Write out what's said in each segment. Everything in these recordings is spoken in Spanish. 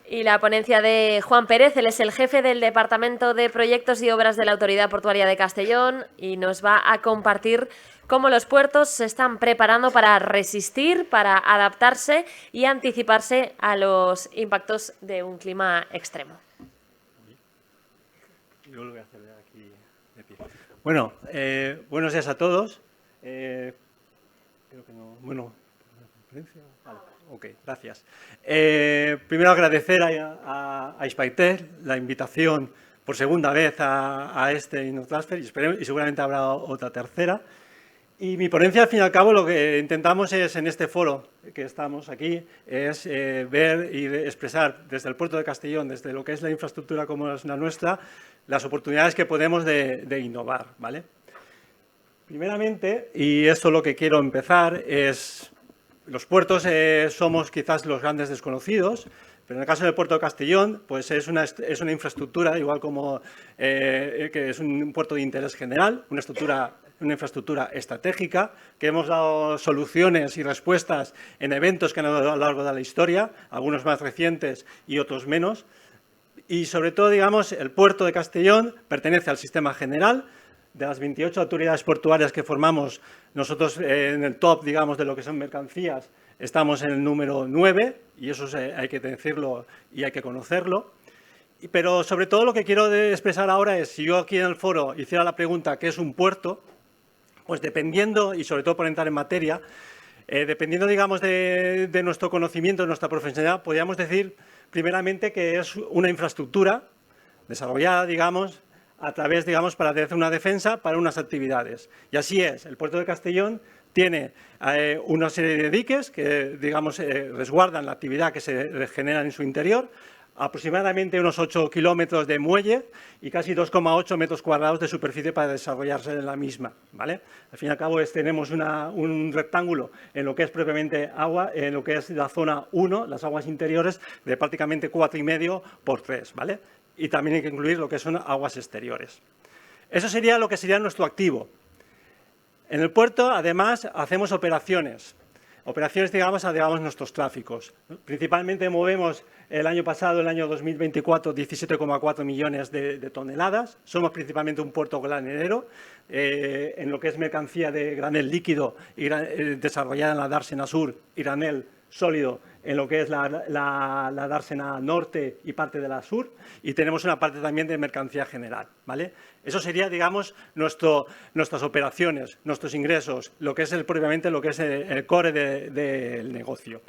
Y la ponencia de Juan Pérez, él es el jefe del Departamento de Proyectos y Obras de la Autoridad Portuaria de Castellón y nos va a compartir cómo los puertos se están preparando para resistir, para adaptarse y anticiparse a los impactos de un clima extremo. Yo lo voy a hacer aquí de pie. Bueno, buenos días a todos. Creo que no. Bueno, ¿conferencia? Vale. Ok, gracias. Primero agradecer a Spaitek la invitación por segunda vez a este InnoTransfer y seguramente habrá otra tercera. Y mi ponencia, al fin y al cabo, lo que intentamos es, en este foro que estamos aquí, es ver y expresar desde el puerto de Castellón, desde lo que es la infraestructura como es la nuestra, las oportunidades que podemos de innovar, ¿vale? Primeramente, y esto lo que quiero empezar, es los puertos somos quizás los grandes desconocidos, pero en el caso del puerto de Castellón, pues es una infraestructura, igual como que es un puerto de interés general, una infraestructura estratégica, que hemos dado soluciones y respuestas en eventos que han dado a lo largo de la historia, algunos más recientes y otros menos. Y sobre todo, digamos, el puerto de Castellón pertenece al sistema general. De las 28 autoridades portuarias que formamos, nosotros en el top, digamos, de lo que son mercancías, estamos en el número 9, y eso hay que decirlo y hay que conocerlo. Pero sobre todo lo que quiero expresar ahora es, si yo aquí en el foro hiciera la pregunta ¿qué es un puerto? Pues dependiendo, y sobre todo por entrar en materia, dependiendo, digamos, de nuestro conocimiento, de nuestra profesionalidad, podríamos decir primeramente que es una infraestructura desarrollada, digamos, a través, digamos, para hacer una defensa para unas actividades. Y así es, el puerto de Castellón tiene una serie de diques que, digamos, resguardan la actividad que se genera en su interior, aproximadamente unos 8 kilómetros de muelle y casi 2,8 metros cuadrados de superficie para desarrollarse en la misma, ¿vale? Al fin y al cabo tenemos un rectángulo en lo que es propiamente agua, en lo que es la zona 1, las aguas interiores, de prácticamente 4,5 por 3, ¿vale? Y también hay que incluir lo que son aguas exteriores. Eso sería lo que sería nuestro activo. En el puerto, además, hacemos operaciones, digamos, nuestros tráficos. Principalmente movemos el año pasado, el año 2024, 17,4 millones de toneladas. Somos principalmente un puerto granelero, en lo que es mercancía de granel líquido y desarrollada en la dársena sur y granel sólido en lo que es la dársena norte y parte de la sur, y tenemos una parte también de mercancía general, ¿vale? Eso sería, digamos, nuestras operaciones, nuestros ingresos, lo que es propiamente lo que es el core del negocio.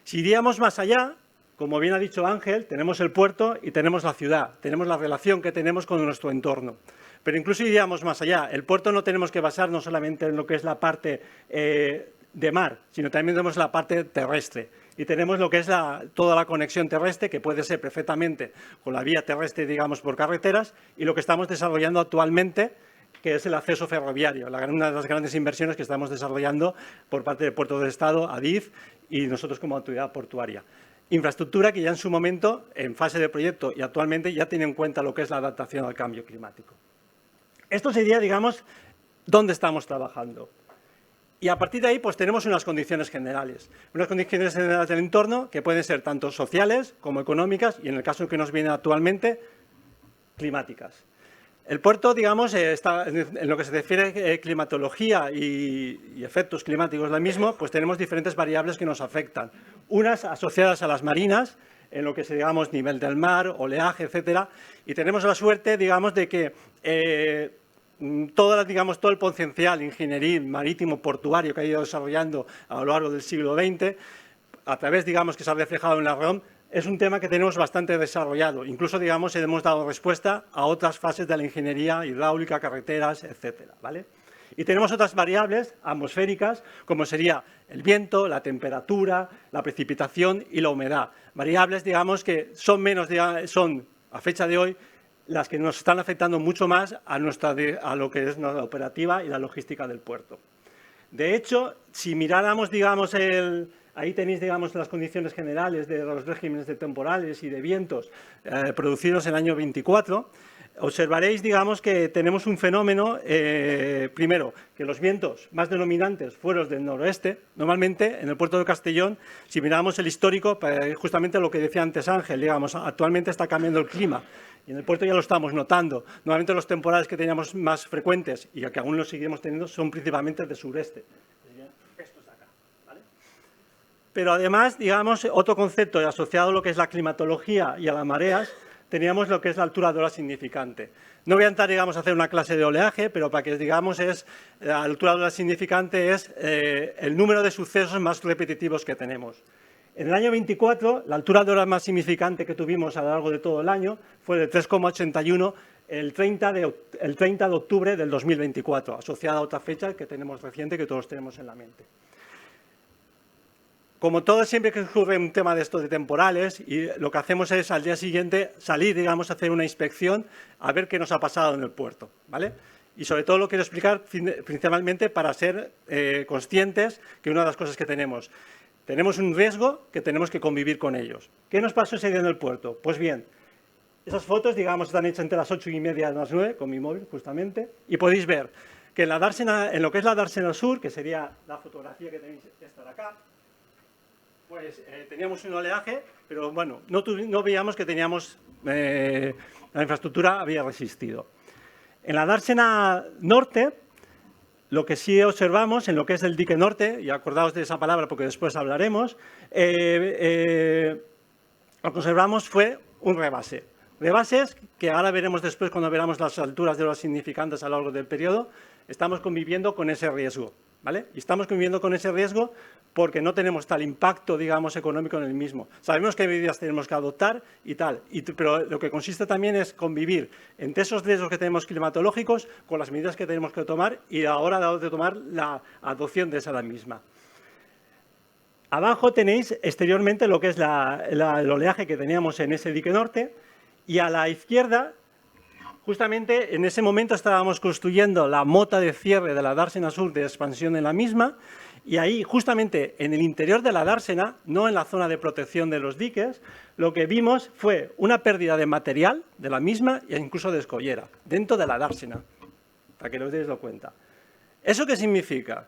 Si iríamos más allá, como bien ha dicho Ángel, tenemos el puerto y tenemos la ciudad, tenemos la relación que tenemos con nuestro entorno. Pero incluso iríamos más allá. El puerto no tenemos que basarnos solamente en lo que es la parte de mar, sino también tenemos la parte terrestre. Y tenemos lo que es toda la conexión terrestre, que puede ser perfectamente con la vía terrestre, digamos, por carreteras, y lo que estamos desarrollando actualmente, que es el acceso ferroviario, una de las grandes inversiones que estamos desarrollando por parte del Puerto del Estado, ADIF, y nosotros como autoridad portuaria. Infraestructura que ya en su momento, en fase de proyecto y actualmente, ya tiene en cuenta lo que es la adaptación al cambio climático. Esto sería, digamos, dónde estamos trabajando. Y a partir de ahí, pues tenemos unas condiciones generales. Unas condiciones generales del entorno que pueden ser tanto sociales como económicas y, en el caso que nos viene actualmente, climáticas. El puerto, digamos, está en lo que se refiere a climatología y efectos climáticos del mismo, pues tenemos diferentes variables que nos afectan. Unas asociadas a las marinas, en lo que se, digamos, nivel del mar, oleaje, etcétera. Y tenemos la suerte, digamos, de que todo el potencial ingenieril marítimo portuario que ha ido desarrollando a lo largo del siglo XX, a través, digamos, que se ha reflejado en la ROM, es un tema que tenemos bastante desarrollado. Incluso, digamos, hemos dado respuesta a otras fases de la ingeniería hidráulica, carreteras, etcétera, ¿vale? Y tenemos otras variables atmosféricas, como sería el viento, la temperatura, la precipitación y la humedad. Variables, digamos, que son a fecha de hoy, las que nos están afectando mucho más a lo que es nuestra operativa y la logística del puerto. De hecho, si miráramos, digamos, ahí tenéis, digamos, las condiciones generales de los regímenes de temporales y de vientos producidos en el año 24. observaréis, digamos, que tenemos un fenómeno, primero, que los vientos más dominantes fueron del noroeste. Normalmente, en el puerto de Castellón, si miramos el histórico, justamente lo que decía antes Ángel, digamos, actualmente está cambiando el clima. Y en el puerto ya lo estamos notando. Normalmente los temporales que teníamos más frecuentes, y que aún los seguimos teniendo, son principalmente de sureste. Estos de acá, ¿vale? Pero además, digamos, otro concepto asociado a lo que es la climatología y a las mareas, teníamos lo que es la altura de ola significante. No voy a entrar, digamos, a hacer una clase de oleaje, pero para que digamos, la altura de ola significante es el número de sucesos más repetitivos que tenemos. En el año 24, la altura de ola más significante que tuvimos a lo largo de todo el año fue de 3,81 el 30 de octubre del 2024, asociada a otra fecha que tenemos reciente, que todos tenemos en la mente. Como todo, siempre que ocurre un tema de estos de temporales, y lo que hacemos es al día siguiente salir, digamos, a hacer una inspección a ver qué nos ha pasado en el puerto, ¿vale? Y sobre todo lo quiero explicar principalmente para ser conscientes que una de las cosas que tenemos un riesgo que tenemos que convivir con ellos. ¿Qué nos pasó ese día en el puerto? Pues bien, esas fotos, digamos, están hechas entre las 8:30 y las 9, con mi móvil, justamente, y podéis ver que en lo que es la dársena sur, que sería la fotografía que tenéis esta de acá, pues teníamos un oleaje, pero bueno, no veíamos que teníamos, la infraestructura había resistido. En la dársena norte, lo que sí observamos en lo que es el dique norte, y acordaos de esa palabra porque después hablaremos, lo que observamos fue un rebase. Rebases que ahora veremos después cuando veamos las alturas de los significantes a lo largo del periodo, estamos conviviendo con ese riesgo, ¿vale? Y estamos conviviendo con ese riesgo porque no tenemos tal impacto, digamos, económico en el mismo. Sabemos qué medidas tenemos que adoptar y tal, pero lo que consiste también es convivir entre esos riesgos que tenemos climatológicos con las medidas que tenemos que tomar y a la hora de tomar la adopción de esa misma. Abajo tenéis exteriormente lo que es el oleaje que teníamos en ese dique norte y a la izquierda, justamente en ese momento estábamos construyendo la mota de cierre de la dársena sur de expansión en la misma y ahí, justamente en el interior de la dársena, no en la zona de protección de los diques, lo que vimos fue una pérdida de material de la misma e incluso de escollera, dentro de la dársena, para que os deis cuenta. ¿Eso qué significa?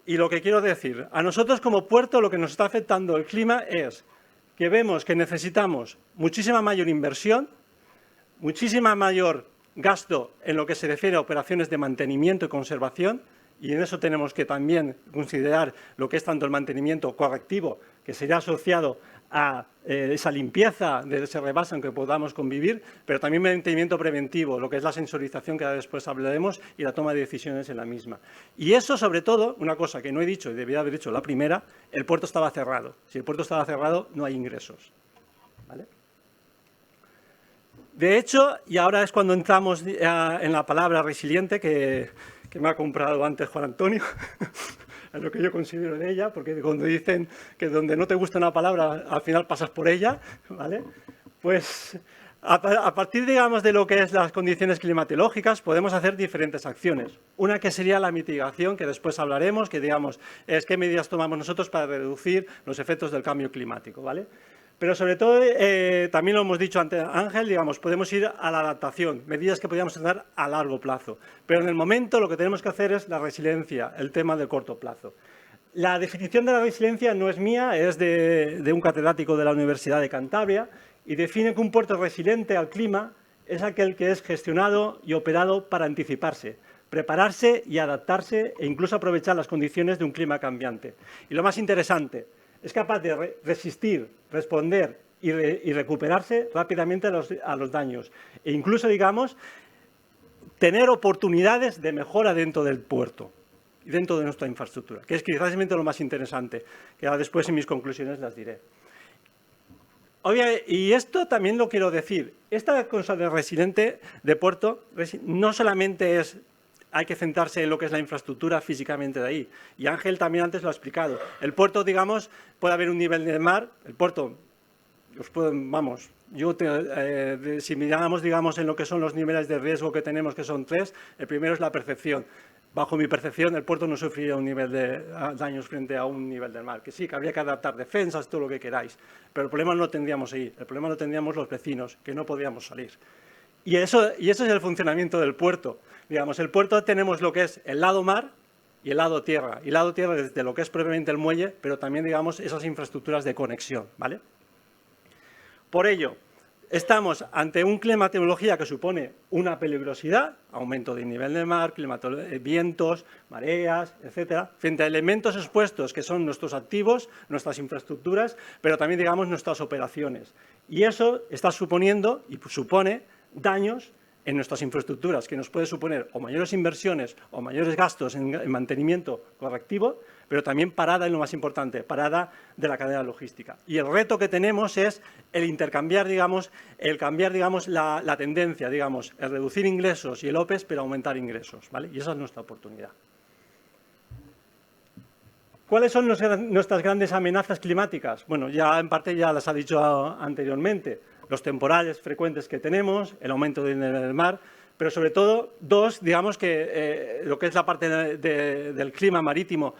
Y lo que quiero decir, a nosotros como puerto lo que nos está afectando el clima es que vemos que necesitamos muchísima mayor inversión, muchísima mayor gasto en lo que se refiere a operaciones de mantenimiento y conservación, y en eso tenemos que también considerar lo que es tanto el mantenimiento correctivo, que sería asociado a esa limpieza de ese rebase en que podamos convivir, pero también mantenimiento preventivo, lo que es la sensorización que después hablaremos y la toma de decisiones en la misma. Y eso, sobre todo, una cosa que no he dicho y debería haber dicho la primera, el puerto estaba cerrado. Si el puerto estaba cerrado, no hay ingresos, ¿vale? De hecho, y ahora es cuando entramos en la palabra resiliente, que me ha comprado antes Juan Antonio, es lo que yo considero de ella, porque cuando dicen que donde no te gusta una palabra, al final pasas por ella, ¿vale? Pues a partir, digamos, de lo que es las condiciones climatológicas, podemos hacer diferentes acciones. Una que sería la mitigación, que después hablaremos, que digamos, es qué medidas tomamos nosotros para reducir los efectos del cambio climático, ¿vale? Pero sobre todo, también lo hemos dicho antes, Ángel, digamos, podemos ir a la adaptación, medidas que podríamos tomar a largo plazo. Pero en el momento lo que tenemos que hacer es la resiliencia, el tema de corto plazo. La definición de la resiliencia no es mía, es de un catedrático de la Universidad de Cantabria y define que un puerto resiliente al clima es aquel que es gestionado y operado para anticiparse, prepararse y adaptarse e incluso aprovechar las condiciones de un clima cambiante. Y lo más interesante, es capaz de resistir, responder y recuperarse rápidamente a los daños. E incluso, digamos, tener oportunidades de mejora dentro del puerto y dentro de nuestra infraestructura, que es quizás lo más interesante, que ahora después en mis conclusiones las diré. Y esto también lo quiero decir, esta cosa de resiliente de puerto no solamente es... Hay que centrarse en lo que es la infraestructura físicamente de ahí. Y Ángel también antes lo ha explicado. El puerto, digamos, puede haber un nivel de mar. El puerto, si miramos, digamos, en lo que son los niveles de riesgo que tenemos, que son 3, el primero es la percepción. Bajo mi percepción, el puerto no sufriría un nivel de daños frente a un nivel del mar. Que sí, que habría que adaptar defensas, todo lo que queráis. Pero el problema no lo tendríamos ahí. El problema lo tendríamos los vecinos, que no podíamos salir. Y eso es el funcionamiento del puerto. Digamos, el puerto tenemos lo que es el lado mar y el lado tierra. Y el lado tierra desde lo que es propiamente el muelle, pero también, digamos, esas infraestructuras de conexión, ¿vale? Por ello, estamos ante una climatología que supone una peligrosidad, aumento del nivel del mar, vientos, mareas, etcétera, frente a elementos expuestos que son nuestros activos, nuestras infraestructuras, pero también, digamos, nuestras operaciones. Y eso está suponiendo y supone daños en nuestras infraestructuras, que nos puede suponer o mayores inversiones o mayores gastos en mantenimiento correctivo, pero también parada, y lo más importante, parada de la cadena logística. Y el reto que tenemos es el intercambiar, digamos, el cambiar, digamos, la tendencia, digamos, el reducir ingresos y el OPEX, pero aumentar ingresos, ¿vale? Y esa es nuestra oportunidad. ¿Cuáles son nuestras grandes amenazas climáticas? Bueno, ya en parte ya las ha dicho anteriormente. Los temporales frecuentes que tenemos, el aumento del nivel del mar, pero sobre todo dos, digamos que lo que es la parte del clima marítimo,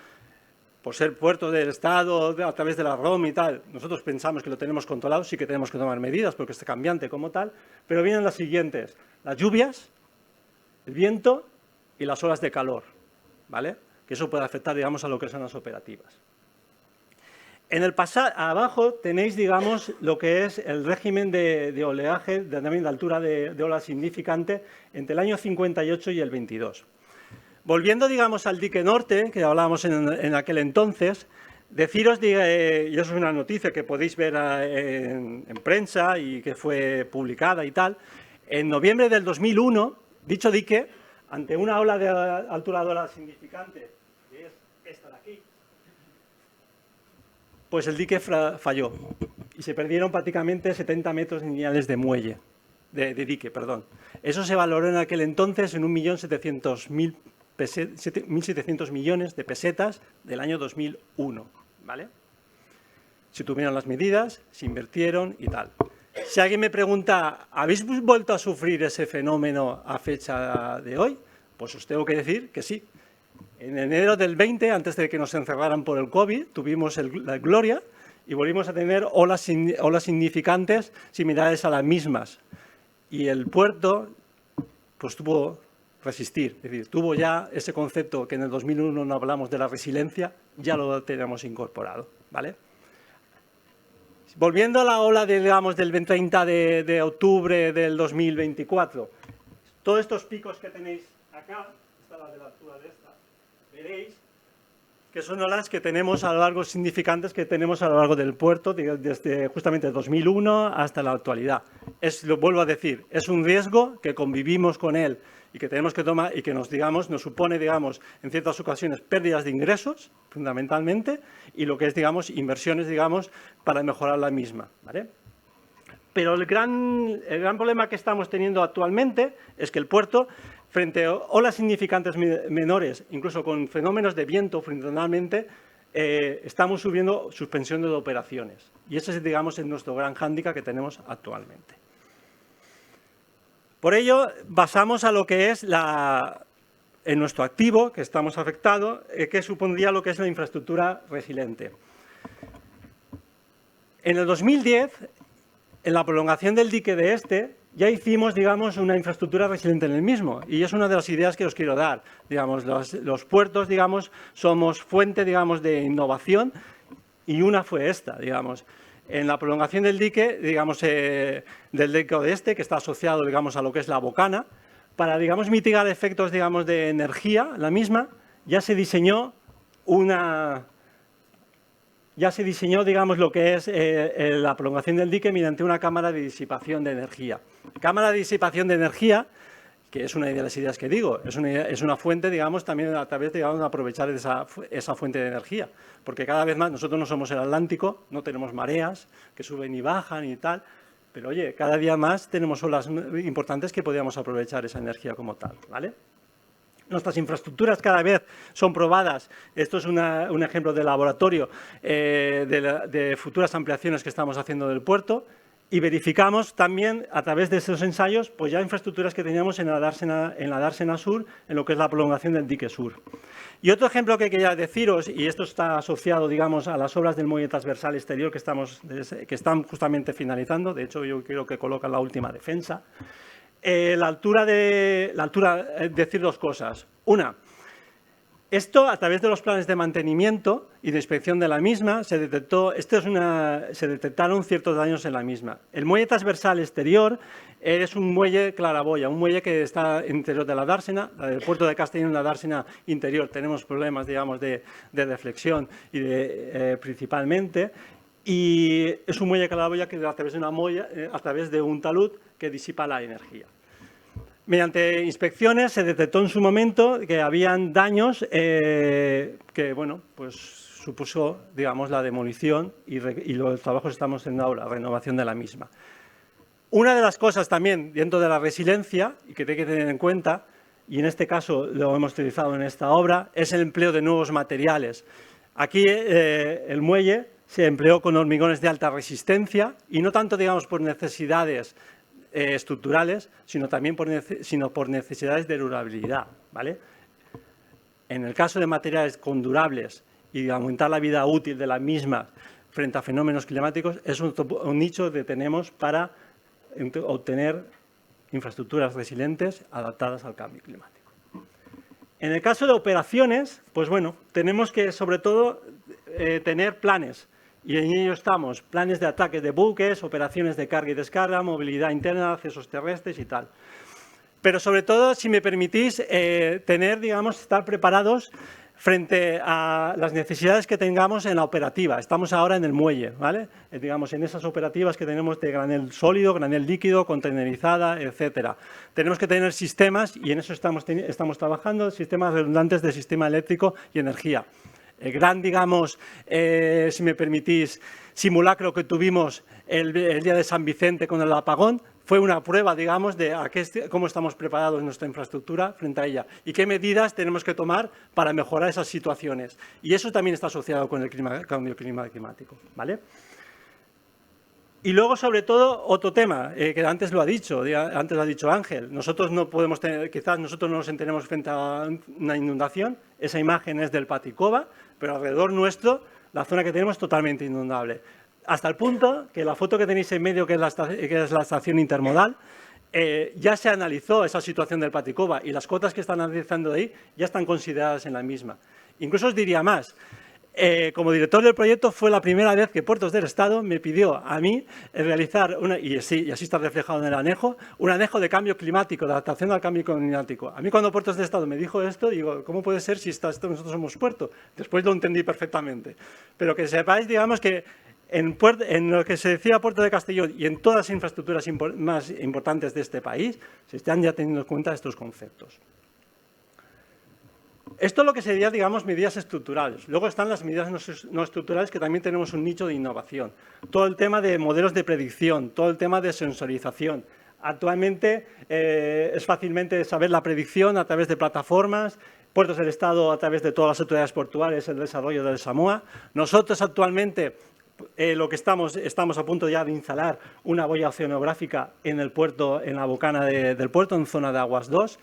por ser puerto del Estado, a través de la ROM y tal, nosotros pensamos que lo tenemos controlado, sí que tenemos que tomar medidas porque es cambiante como tal, pero vienen las siguientes: las lluvias, el viento y las olas de calor, ¿vale? Que eso puede afectar, digamos, a lo que son las operativas. En el abajo tenéis, digamos, lo que es el régimen de oleaje, también de altura de ola significante, entre el año 58 y el 22. Volviendo, digamos, al dique norte, que hablábamos en aquel entonces, deciros, y eso es una noticia que podéis ver en prensa y que fue publicada y tal, en noviembre del 2001, dicho dique, ante una ola de altura de ola significante, que es esta de aquí, pues el dique falló y se perdieron prácticamente 70 metros lineales de muelle, de dique, perdón. Eso se valoró en aquel entonces en 1.700.000 millones de pesetas del año 2001, ¿vale? Se tuvieron las medidas, se invirtieron y tal. Si alguien me pregunta, ¿habéis vuelto a sufrir ese fenómeno a fecha de hoy? Pues os tengo que decir que sí. En enero del 20, antes de que nos encerraran por el COVID, tuvimos la Gloria y volvimos a tener olas significantes similares a las mismas. Y el puerto pues tuvo resistir, es decir, tuvo ya ese concepto que en el 2001 no hablamos de la resiliencia, ya lo tenemos incorporado, ¿vale? Volviendo a la ola, digamos, del 30 de octubre del 2024, todos estos picos que tenéis acá, esta es la de la altura de esta, veréis que son olas que tenemos a lo largo, significantes que tenemos a lo largo del puerto, desde justamente 2001 hasta la actualidad. Lo vuelvo a decir, es un riesgo que convivimos con él y que tenemos que tomar y que nos supone, digamos, en ciertas ocasiones pérdidas de ingresos, fundamentalmente, y lo que es, digamos, inversiones, digamos, para mejorar la misma, ¿vale? Pero el gran problema que estamos teniendo actualmente es que el puerto, frente a olas significantes menores, incluso con fenómenos de viento, fundamentalmente, estamos subiendo suspensiones de operaciones. Y ese es, digamos, nuestro gran hándicap que tenemos actualmente. Por ello, basamos a lo que es en nuestro activo, que estamos afectados, que supondría lo que es la infraestructura resiliente. En el 2010, en la prolongación del dique de este, ya hicimos, digamos, una infraestructura resiliente en el mismo. Y es una de las ideas que os quiero dar. Digamos, los puertos, digamos, somos fuente, digamos, de innovación, y una fue esta, digamos. En la prolongación del dique, digamos, del dique de este, que está asociado, digamos, a lo que es la bocana, para, digamos, mitigar efectos, digamos, de energía, la misma, ya se diseñó, digamos, lo que es la prolongación del dique mediante una cámara de disipación de energía. Cámara de disipación de energía, que es una de las ideas que digo, es una fuente, digamos, también a través, digamos, de aprovechar esa fuente de energía. Porque cada vez más, nosotros no somos el Atlántico, no tenemos mareas que suben y bajan y tal, pero oye, cada día más tenemos olas importantes que podríamos aprovechar esa energía como tal, ¿vale? Nuestras infraestructuras cada vez son probadas. Esto es un ejemplo de laboratorio de futuras ampliaciones que estamos haciendo del puerto y verificamos también a través de esos ensayos pues ya infraestructuras que teníamos en la dársena sur, en lo que es la prolongación del dique sur. Y otro ejemplo que quería deciros, y esto está asociado, digamos, a las obras del muelle transversal exterior que están justamente finalizando, de hecho yo creo que colocan la última defensa. decir dos cosas. Una, esto a través de los planes de mantenimiento y de inspección de la misma se detectaron ciertos daños en la misma. El muelle transversal exterior es un muelle claraboya, un muelle que está interior de la dársena, el puerto de Castellón, la dársena interior. Tenemos problemas, digamos, de deflexión y principalmente. Y es un muelle claraboya que a través de un talud que disipa la energía. Mediante inspecciones se detectó en su momento que habían daños que, bueno, pues supuso, digamos, la demolición y los trabajos estamos haciendo ahora, renovación de la misma. Una de las cosas también dentro de la resiliencia y que hay que tener en cuenta, y en este caso lo hemos utilizado en esta obra, es el empleo de nuevos materiales. Aquí el muelle se empleó con hormigones de alta resistencia y no tanto, digamos, por necesidades estructurales, sino también por necesidades de durabilidad, ¿vale? En el caso de materiales condurables y de aumentar la vida útil de la misma frente a fenómenos climáticos, es un nicho que tenemos para obtener infraestructuras resilientes adaptadas al cambio climático. En el caso de operaciones, pues bueno, tenemos que sobre todo tener planes. Y en ello estamos, planes de ataque de buques, operaciones de carga y descarga, movilidad interna, accesos terrestres y tal. Pero sobre todo, si me permitís, estar preparados frente a las necesidades que tengamos en la operativa. Estamos ahora en el muelle, ¿vale? Digamos, en esas operativas que tenemos de granel sólido, granel líquido, contenerizada, etcétera. Tenemos que tener sistemas, y en eso estamos trabajando, sistemas redundantes de sistema eléctrico y energía. El gran, digamos, si me permitís, simulacro que tuvimos el día de San Vicente con el apagón fue una prueba, digamos, de cómo estamos preparados en nuestra infraestructura frente a ella y qué medidas tenemos que tomar para mejorar esas situaciones. Y eso también está asociado con el cambio climático, ¿vale? Y luego, sobre todo, otro tema, que antes lo ha dicho Ángel. Nosotros no podemos tener, quizás nosotros no nos enteremos frente a una inundación. Esa imagen es del Paticova, pero alrededor nuestro, la zona que tenemos es totalmente inundable. Hasta el punto que la foto que tenéis en medio, que es la estación intermodal, ya se analizó esa situación del Paticova y las cotas que están analizando de ahí ya están consideradas en la misma. Incluso os diría más. Como director del proyecto fue la primera vez que Puertos del Estado me pidió a mí realizar, y así está reflejado en el anejo, un anejo de cambio climático, de adaptación al cambio climático. A mí cuando Puertos del Estado me dijo esto, digo, ¿cómo puede ser si nosotros somos puerto? Después lo entendí perfectamente. Pero que sepáis, digamos, que en lo que se decía Puerto de Castellón y en todas las infraestructuras más importantes de este país, se están ya teniendo en cuenta estos conceptos. Esto es lo que sería, digamos, medidas estructurales. Luego están las medidas no estructurales, que también tenemos un nicho de innovación. Todo el tema de modelos de predicción, todo el tema de sensorización. Actualmente es fácilmente saber la predicción a través de plataformas, Puertos del Estado a través de todas las autoridades portuarias, el desarrollo del SAMOA. Nosotros actualmente lo que estamos a punto ya de instalar una boya oceanográfica en el puerto, en la bocana del puerto, en zona de aguas 2.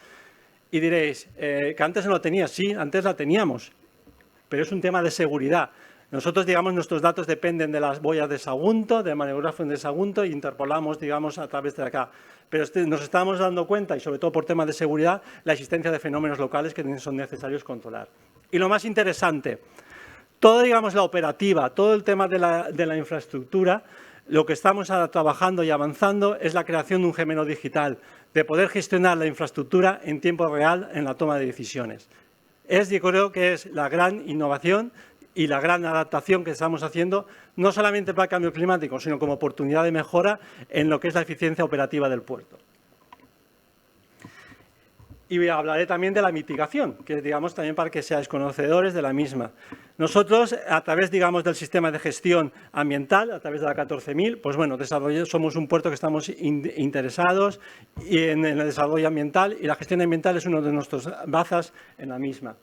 Y diréis, que antes no lo tenía. Sí, antes la teníamos, pero es un tema de seguridad. Nosotros, digamos, nuestros datos dependen de las boyas de Sagunto, del maniobrógrafo de Sagunto, e interpolamos, digamos, a través de acá. Pero nos estamos dando cuenta, y sobre todo por temas de seguridad, la existencia de fenómenos locales que son necesarios controlar. Y lo más interesante, toda, digamos, la operativa, todo el tema de la infraestructura, lo que estamos trabajando y avanzando es la creación de un gemelo digital, de poder gestionar la infraestructura en tiempo real en la toma de decisiones. Yo creo que es la gran innovación y la gran adaptación que estamos haciendo, no solamente para el cambio climático, sino como oportunidad de mejora en lo que es la eficiencia operativa del puerto. Y hablaré también de la mitigación, que digamos también para que seáis conocedores de la misma. Nosotros, a través, digamos, del sistema de gestión ambiental, a través de la 14.000, pues bueno, somos un puerto que estamos interesados en el desarrollo ambiental y la gestión ambiental es uno de nuestros bazas en la misma.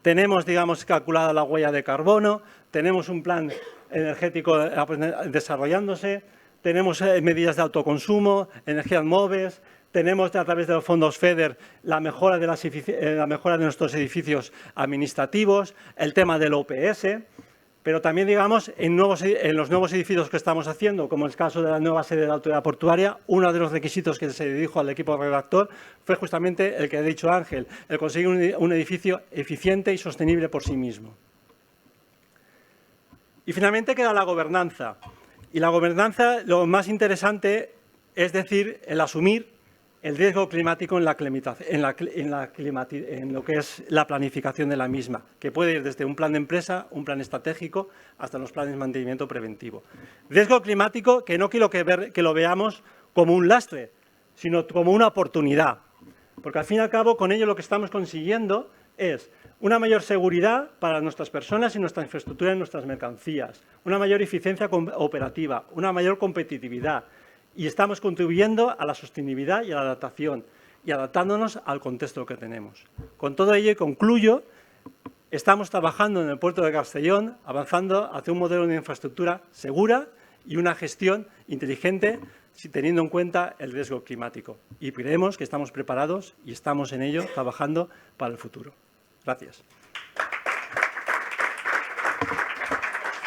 Tenemos, digamos, calculada la huella de carbono, tenemos un plan energético desarrollándose, tenemos medidas de autoconsumo, energías móviles. Tenemos a través de los fondos FEDER la mejora de nuestros edificios administrativos, el tema del OPS. pero también, digamos, en los nuevos edificios que estamos haciendo, como el caso de la nueva sede de la Autoridad Portuaria, uno de los requisitos que se dijo al equipo redactor fue justamente el que ha dicho Ángel, el conseguir un edificio eficiente y sostenible por sí mismo. Y finalmente queda la gobernanza. Y la gobernanza, lo más interesante es decir, el asumir el riesgo climático en lo que es la planificación de la misma, que puede ir desde un plan de empresa, un plan estratégico, hasta los planes de mantenimiento preventivo. Riesgo climático que no quiero que lo veamos como un lastre, sino como una oportunidad, porque al fin y al cabo con ello lo que estamos consiguiendo es una mayor seguridad para nuestras personas y nuestra infraestructura y nuestras mercancías, una mayor eficiencia operativa, una mayor competitividad, y estamos contribuyendo a la sostenibilidad y a la adaptación y adaptándonos al contexto que tenemos. Con todo ello, y concluyo, estamos trabajando en el puerto de Castellón, avanzando hacia un modelo de infraestructura segura y una gestión inteligente, teniendo en cuenta el riesgo climático. Y creemos que estamos preparados y estamos en ello trabajando para el futuro. Gracias.